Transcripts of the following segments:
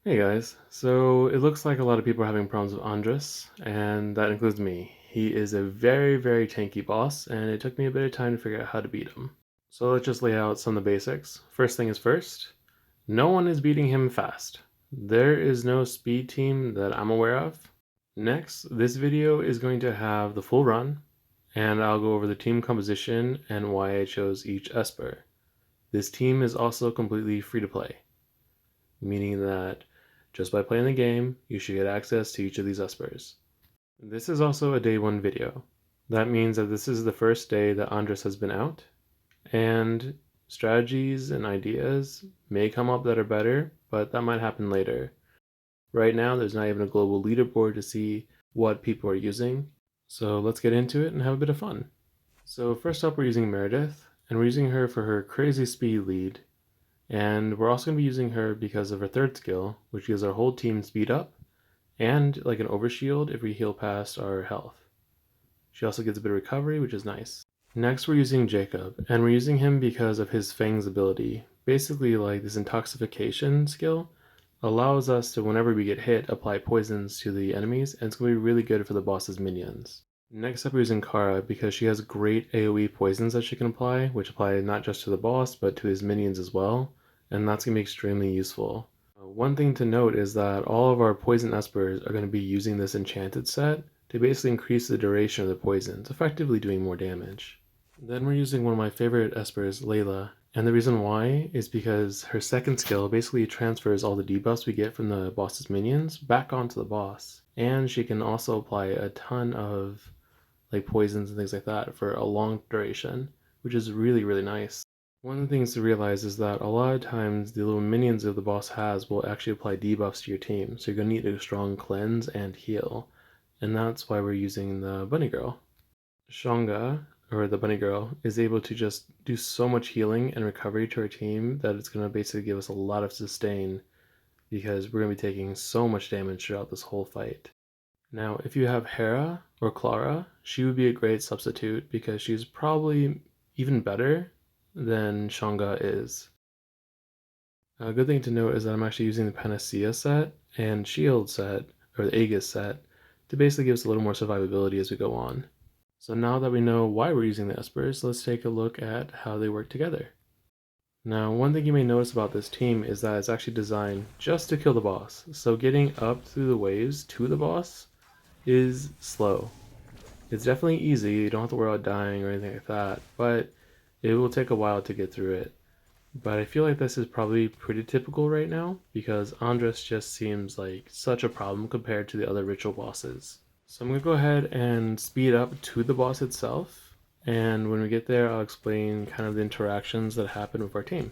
Hey guys, so it looks like a lot of people are having problems with Andras, and that includes me. He is a very tanky boss, and it took me a bit of time to figure out how to beat him. So let's just lay out some of the basics. First thing is first, no one is beating him fast. There is no speed team that I'm aware of. Next, this video is going to have the full run, and I'll go over the team composition and why I chose each Esper. This team is also completely free to play, meaning that just by playing the game, you should get access to each of these espers. This is also a day 1 video. That means that this is the first day that Andras has been out, and strategies and ideas may come up that are better, but that might happen later. Right now, there's not even a global leaderboard to see what people are using, so let's get into it and have a bit of fun. So first up, we're using Meredith, and we're using her for her crazy speed lead. And we're also going to be using her because of her third skill, which gives our whole team speed up, and like an overshield if we heal past our health. She also gets a bit of recovery, which is nice. Next we're using Jacob, and we're using him because of his Fang's ability. Basically, like this intoxication skill allows us to, whenever we get hit, apply poisons to the enemies, and it's going to be really good for the boss's minions. Next up we're using Kara because she has great AoE poisons that she can apply, which apply not just to the boss, but to his minions as well, and that's going to be extremely useful. One thing to note is that all of our poison espers are going to be using this enchanted set to basically increase the duration of the poisons, effectively doing more damage. Then we're using one of my favorite espers, Layla, and the reason why is because her second skill basically transfers all the debuffs we get from the boss's minions back onto the boss, and she can also apply a ton of like poisons and things like that for a long duration, which is really nice. One of the things to realize is that a lot of times the little minions that the boss has will actually apply debuffs to your team, so you're going to need a strong cleanse and heal, and that's why we're using the bunny girl. Shonga, or the bunny girl, is able to just do so much healing and recovery to our team that it's going to basically give us a lot of sustain because we're going to be taking so much damage throughout this whole fight. Now, if you have Hera or Clara, she would be a great substitute because she's probably even better than Shanga is. A good thing to note is that I'm actually using the Panacea set and Shield set, or the Aegis set, to basically give us a little more survivability as we go on. So now that we know why we're using the Espers, let's take a look at how they work together. Now, one thing you may notice about this team is that it's actually designed just to kill the boss, so getting up through the waves to the boss is slow. It's definitely easy, you don't have to worry about dying or anything like that, but it will take a while to get through it. But I feel like this is probably pretty typical right now because Andras just seems like such a problem compared to the other ritual bosses. So I'm going to go ahead and speed up to the boss itself, and when we get there I'll explain kind of the interactions that happen with our team.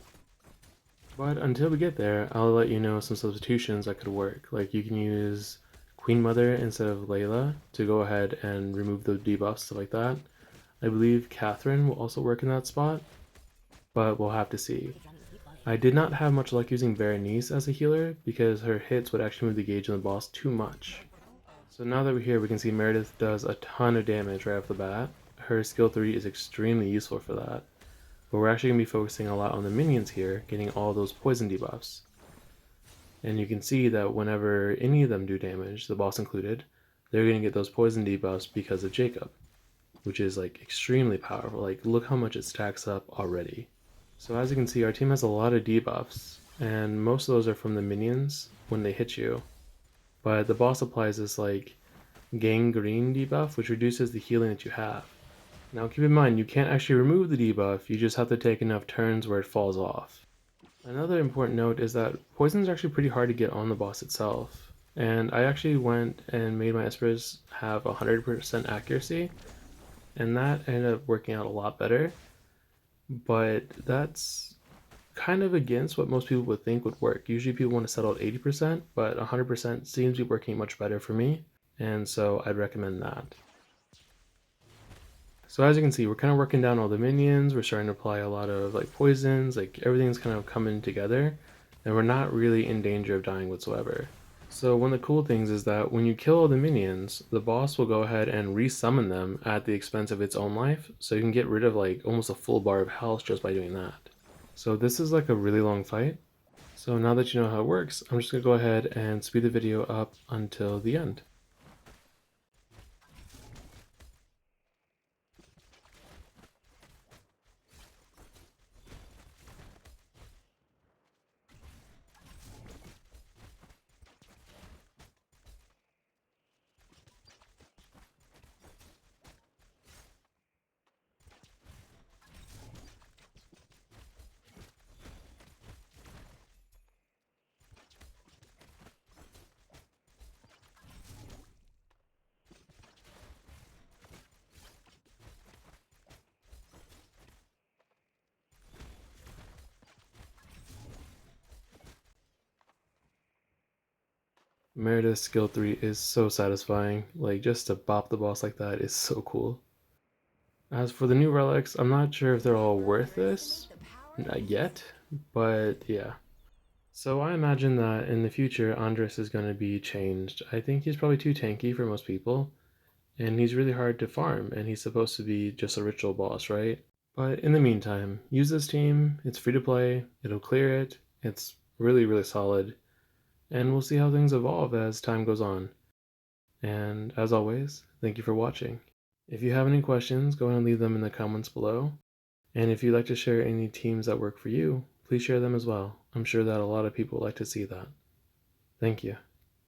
But until we get there, I'll let you know some substitutions that could work. Like you can use Queen Mother instead of Layla to go ahead and remove the debuffs, stuff like that. I believe Catherine will also work in that spot, but we'll have to see. I did not have much luck using Berenice as a healer because her hits would actually move the gauge on the boss too much. So now that we're here, we can see Meredith does a ton of damage right off the bat. Her skill 3 is extremely useful for that. But we're actually going to be focusing a lot on the minions here, getting all those poison debuffs. And you can see that whenever any of them do damage, the boss included, they're going to get those poison debuffs because of Jacob, which is like extremely powerful. Like look how much it stacks up already. So as you can see, our team has a lot of debuffs, and most of those are from the minions when they hit you. But the boss applies this like gangrene debuff, which reduces the healing that you have. Now keep in mind, you can't actually remove the debuff, you just have to take enough turns where it falls off. Another important note is that poisons are actually pretty hard to get on the boss itself, and I actually went and made my espers have 100% accuracy, and that ended up working out a lot better, but that's kind of against what most people would think would work. Usually people want to settle at 80%, but 100% seems to be working much better for me, and so I'd recommend that. So as you can see, we're kind of working down all the minions, we're starting to apply a lot of like poisons, like everything's kind of coming together, and we're not really in danger of dying whatsoever. So one of the cool things is that when you kill all the minions, the boss will go ahead and resummon them at the expense of its own life, so you can get rid of like almost a full bar of health just by doing that. So this is like a really long fight, So now that you know how it works, I'm just going to go ahead and speed the video up until the end. Merida's skill 3 is so satisfying, like just to bop the boss like that is so cool. As for the new relics, I'm not sure if they're all worth this, not yet, but yeah. So I imagine that in the future Andras is going to be changed. I think he's probably too tanky for most people, and he's really hard to farm, and he's supposed to be just a ritual boss, right? But in the meantime, use this team, it's free to play, it'll clear it, it's really, really solid, and we'll see how things evolve as time goes on. And as always, thank you for watching. If you have any questions, go ahead and leave them in the comments below. And if you'd like to share any teams that work for you, please share them as well. I'm sure that a lot of people like to see that. Thank you.